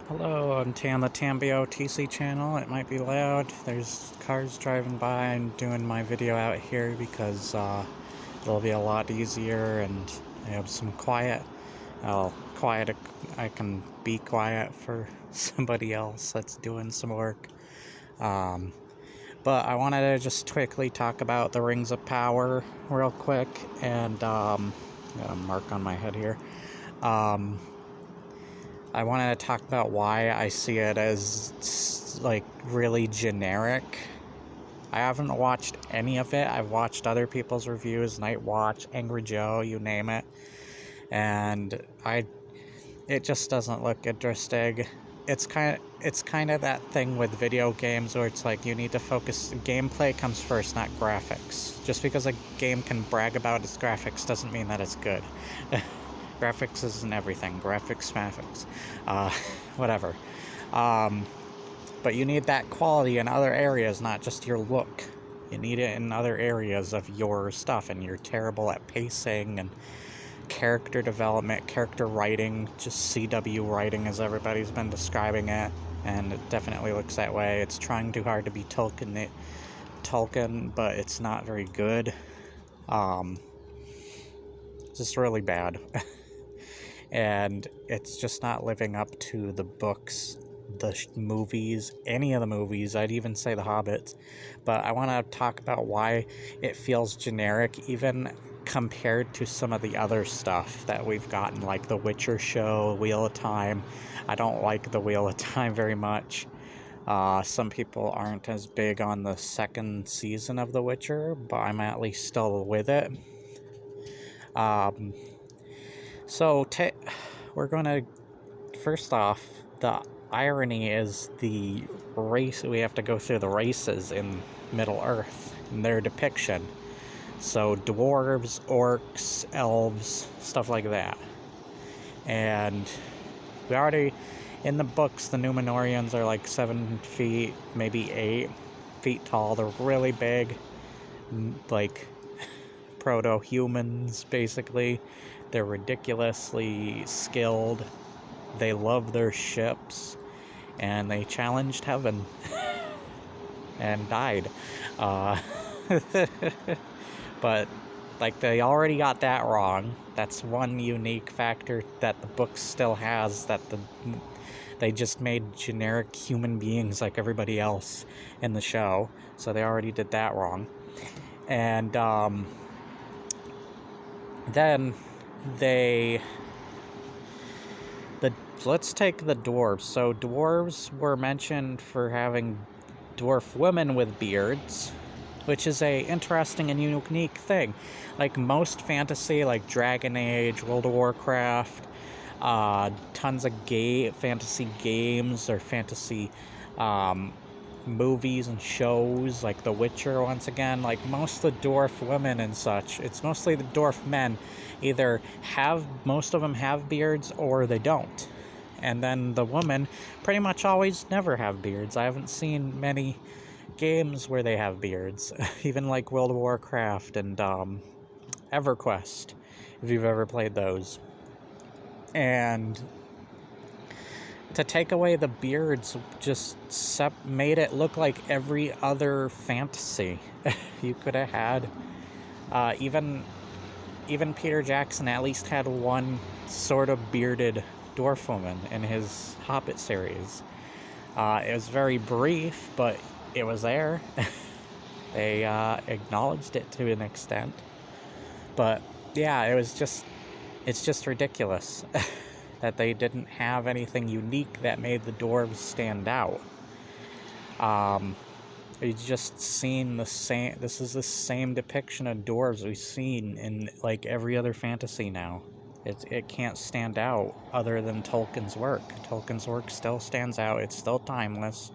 Hello, I'm Tan the Tambio TC channel. It might be loud. There's cars driving by and doing my video out here because it'll be a lot easier and I have some quiet. Quiet. I can be quiet for somebody else that's doing some work. Um, but I wanted to just quickly talk about the Rings of Power real quick and got a mark on my head here. I wanted to talk about why I see it as, like, really generic. I haven't watched any of it. I've watched other people's reviews, Night Watch, Angry Joe, you name it. And it just doesn't look interesting. It's kind of that thing with video games where it's like you need to focus. Gameplay comes first, not graphics. Just because a game can brag about its graphics doesn't mean that it's good. Graphics isn't everything. Graphics, whatever. But you need that quality in other areas, not just your look. You need it in other areas of your stuff, and you're terrible at pacing and character development, character writing, just CW writing as everybody's been describing it, and it definitely looks that way. It's trying too hard to be Tolkien, but it's not very good. It's just really bad. And it's just not living up to the books, the movies, any of the movies. I'd even say The Hobbit. But I want to talk about why it feels generic, even compared to some of the other stuff that we've gotten, like The Witcher show, Wheel of Time. I don't like The Wheel of Time very much. Some people aren't as big on the second season of The Witcher, but I'm at least still with it. We're gonna, first off, the irony is the race, we have to go through the races in Middle Earth, and their depiction. So dwarves, orcs, elves, stuff like that. And we already, in the books, the Númenóreans are like 7 feet, maybe 8 feet tall. They're really big, like proto-humans, basically. They're ridiculously skilled. They love their ships, and they challenged heaven and died. But, like, they already got that wrong. That's one unique factor that the book still has, that they just made generic human beings like everybody else in the show. So they already did that wrong. And, then let's take the dwarves. So dwarves were mentioned for having dwarf women with beards, which is a interesting and unique thing. Like most fantasy, like Dragon Age, World of Warcraft, tons of fantasy games or fantasy movies and shows, like The Witcher, once again, like most of the dwarf women and such, it's mostly the dwarf men either most of them have beards or they don't. And then the women pretty much always never have beards. I haven't seen many games where they have beards, even like World of Warcraft and EverQuest, if you've ever played those. And to take away the beards just made it look like every other fantasy. You could have had, even Peter Jackson at least had one sort of bearded dwarf woman in his Hobbit series. It was very brief, but it was there. They acknowledged it to an extent. But yeah, it's just ridiculous that they didn't have anything unique that made the dwarves stand out. We've just seen this is the same depiction of dwarves we've seen in like every other fantasy now. It can't stand out other than Tolkien's work. Tolkien's work still stands out. It's still timeless.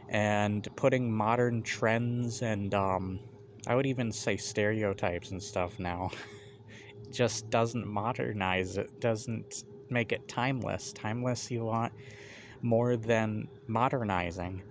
And putting modern trends and I would even say stereotypes and stuff now just doesn't modernize it, doesn't make it timeless. Timeless, you want more than modernizing.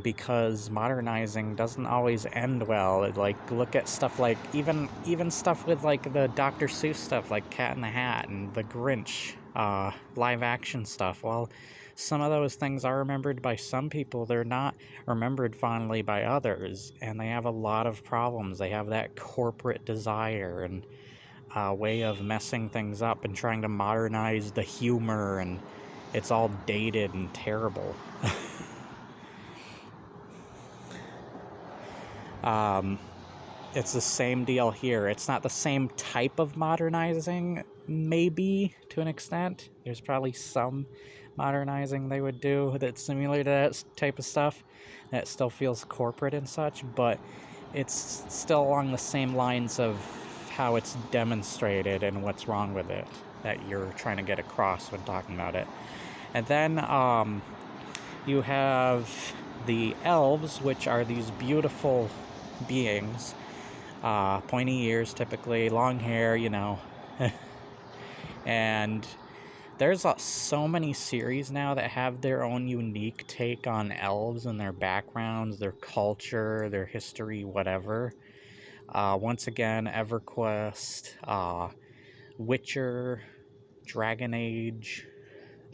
Because modernizing doesn't always end well. Like, look at stuff like, even stuff with like the Dr. Seuss stuff, like Cat in the Hat and The Grinch. live action stuff. Well, some of those things are remembered by some people, they're not remembered fondly by others, and they have a lot of problems. They have that corporate desire and way of messing things up and trying to modernize the humor, and it's all dated and terrible. It's the same deal here. It's not the same type of modernizing, maybe, to an extent. There's probably some modernizing they would do that's similar to that type of stuff that still feels corporate and such, but it's still along the same lines of how it's demonstrated and what's wrong with it that you're trying to get across when talking about it. And then you have the elves, which are these beautiful beings, pointy ears typically, long hair, and there's so many series now that have their own unique take on elves and their backgrounds, their culture, their history, whatever. Once again, EverQuest, Witcher, Dragon Age,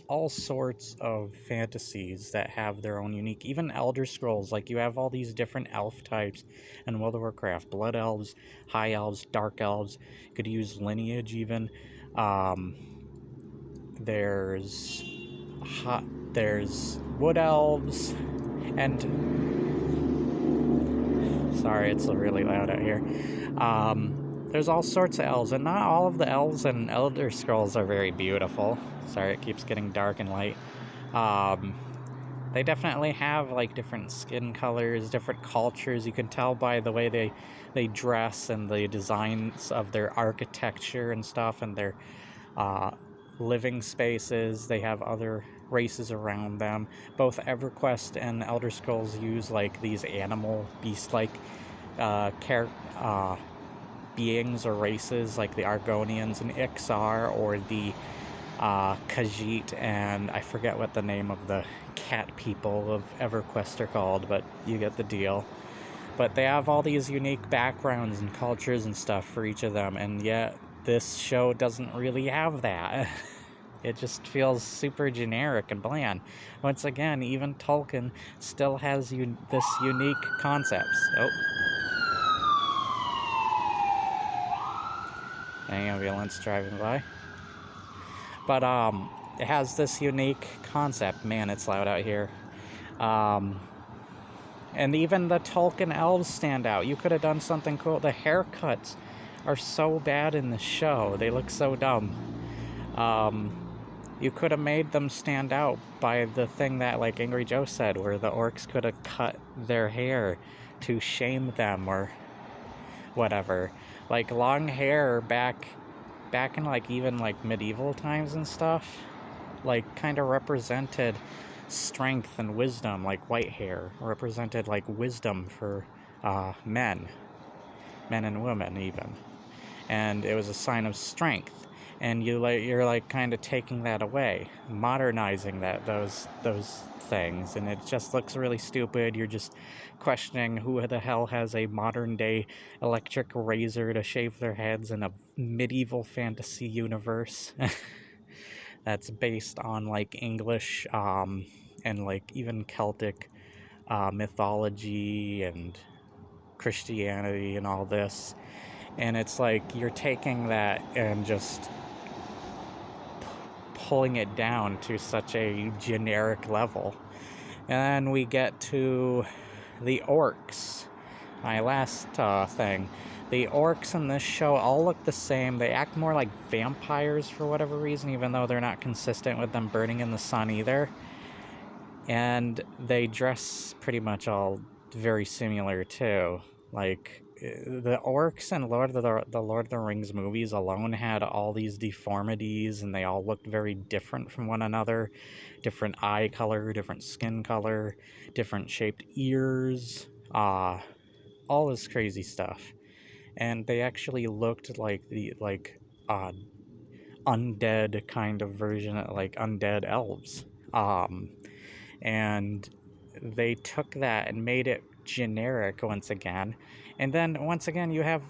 all sorts of fantasies that have their own unique, even Elder Scrolls. Like, you have all these different elf types in World of Warcraft: blood elves, high elves, dark elves. You could use lineage even. There's wood elves, and sorry, it's really loud out here. There's all sorts of elves, and not all of the elves in Elder Scrolls are very beautiful. Sorry, it keeps getting dark and light. They definitely have like different skin colors, different cultures. You can tell by the way they dress and the designs of their architecture and stuff, and their living spaces. They have other races around them. Both EverQuest and Elder Scrolls use like these animal beast-like beings or races, like the Argonians and Ixar, or the Khajiit, and I forget what the name of the cat people of EverQuest are called, but you get the deal. But they have all these unique backgrounds and cultures and stuff for each of them, and yet this show doesn't really have that. It just feels super generic and bland. Once again, even Tolkien still has this unique concepts. Oh. An ambulance driving by. But it has this unique concept. Man, it's loud out here. And even the Tolkien elves stand out. You could have done something cool. The haircuts are so bad in the show. They look so dumb. You could have made them stand out by the thing that, like Angry Joe said, where the orcs could have cut their hair to shame them or whatever. Like, long hair back in like even like medieval times and stuff, like, kind of represented strength and wisdom. Like, white hair represented like wisdom for men and women even, and it was a sign of strength. And you're like kind of taking that away, modernizing those things, and it just looks really stupid. You're just questioning who the hell has a modern day electric razor to shave their heads in a medieval fantasy universe that's based on like English and like even Celtic mythology and Christianity and all this. And it's like you're taking that and just pulling it down to such a generic level. And then we get to the orcs, my last thing. The orcs in this show all look the same. They act more like vampires for whatever reason, even though they're not consistent with them burning in the sun either. And they dress pretty much all very similar too. Like, the orcs in the Lord of the Rings movies alone had all these deformities, and they all looked very different from one another. Different eye color, different skin color, different shaped ears, all this crazy stuff. And they actually looked like the undead kind of version, like undead elves. And they took that and made it generic once again. And then once again, you have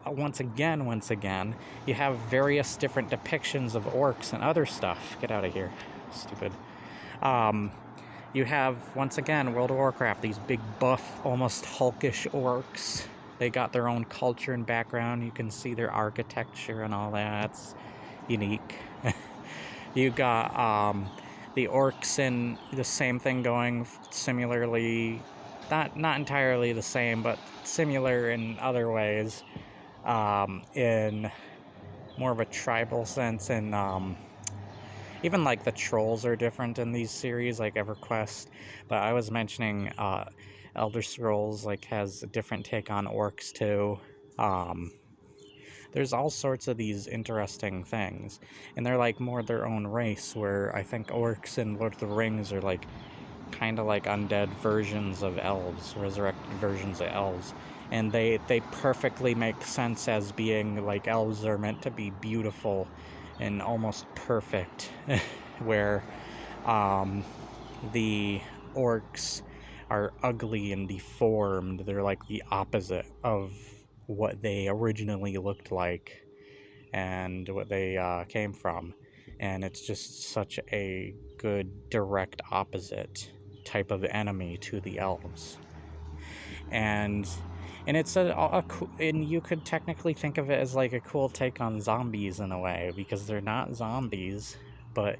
once again, you have various different depictions of orcs and other stuff. Get out of here, stupid. You have, once again, World of Warcraft, these big buff, almost Hulkish orcs. They got their own culture and background. You can see their architecture and all that. It's unique. You got the orcs and the same thing going similarly, not entirely the same, but similar in other ways, in more of a tribal sense, and even like the trolls are different in these series, like EverQuest. But I was mentioning Elder Scrolls like has a different take on orcs too. There's all sorts of these interesting things, and they're like more their own race, where I think orcs in Lord of the Rings are like kind of like undead versions of elves, resurrected versions of elves, and they perfectly make sense as being like elves are meant to be beautiful and almost perfect, where the orcs are ugly and deformed. They're like the opposite of what they originally looked like and what they came from. And it's just such a good direct opposite type of enemy to the elves. And it's and you could technically think of it as like a cool take on zombies in a way, because they're not zombies, but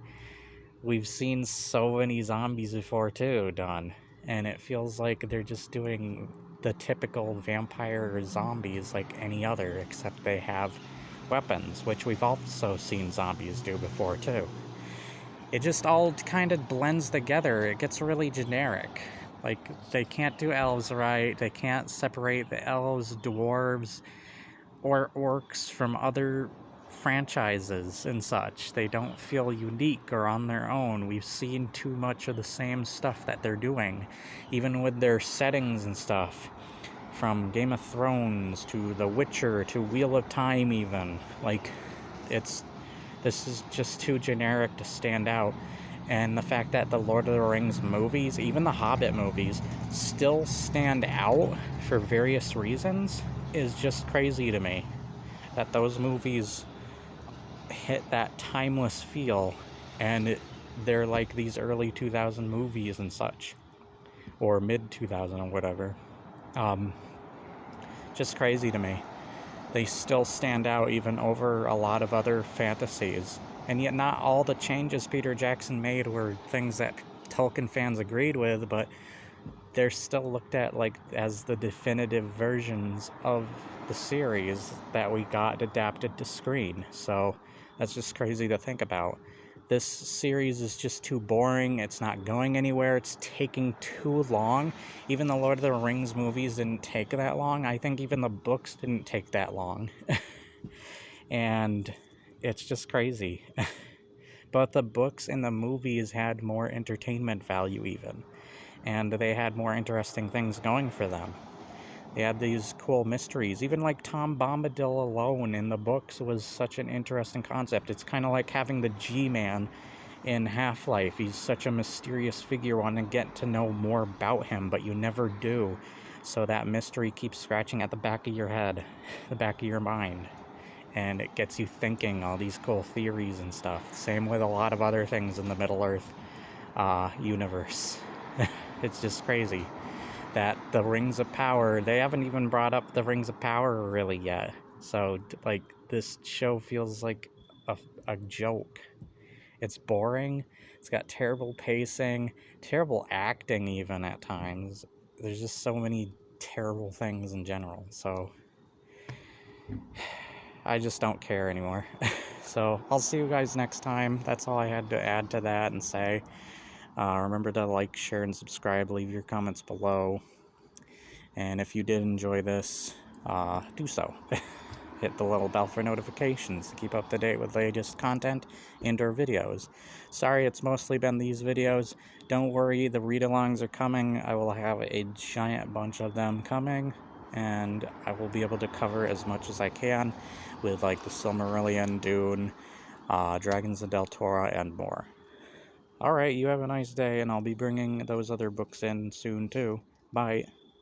we've seen so many zombies before too done, and it feels like they're just doing the typical vampire zombies like any other, except they have weapons, which we've also seen zombies do before too. It just all kind of blends together. It gets really generic. Like, they can't do elves right, they can't separate the elves, dwarves, or orcs from other franchises and such. They don't feel unique or on their own. We've seen too much of the same stuff that they're doing, even with their settings and stuff, from Game of Thrones to The Witcher to Wheel of Time even. Like, this is just too generic to stand out. And the fact that the Lord of the Rings movies, even the Hobbit movies, still stand out for various reasons is just crazy to me. That those movies hit that timeless feel, and they're like these early 2000 movies and such, or mid 2000 or whatever. Just crazy to me. They still stand out even over a lot of other fantasies, and yet not all the changes Peter Jackson made were things that Tolkien fans agreed with, but they're still looked at like as the definitive versions of the series that we got adapted to screen. So that's just crazy to think about. This series is just too boring. It's not going anywhere. It's taking too long. Even the Lord of the Rings movies didn't take that long. I think even the books didn't take that long. And it's just crazy. But the books and the movies had more entertainment value even. And they had more interesting things going for them. They had these cool mysteries. Even like Tom Bombadil alone in the books was such an interesting concept. It's kind of like having the G-Man in Half-Life. He's such a mysterious figure. You want to get to know more about him, but you never do. So that mystery keeps scratching at the back of your head, the back of your mind. And it gets you thinking all these cool theories and stuff. Same with a lot of other things in the Middle-earth universe. It's just crazy that the Rings of Power, they haven't even brought up the Rings of Power really yet. So, like, this show feels like a joke. It's boring. It's got terrible pacing, terrible acting even at times. There's just so many terrible things in general. So, I just don't care anymore. So, I'll see you guys next time. That's all I had to add to that and say. Remember to like, share, and subscribe. Leave your comments below. And if you did enjoy this, do so. Hit the little bell for notifications to keep up to date with the latest content and or videos. Sorry, it's mostly been these videos. Don't worry, the read-alongs are coming. I will have a giant bunch of them coming, and I will be able to cover as much as I can with like the Silmarillion, Dune, Dragons of Deltora, and more. Alright, you have a nice day, and I'll be bringing those other books in soon too. Bye.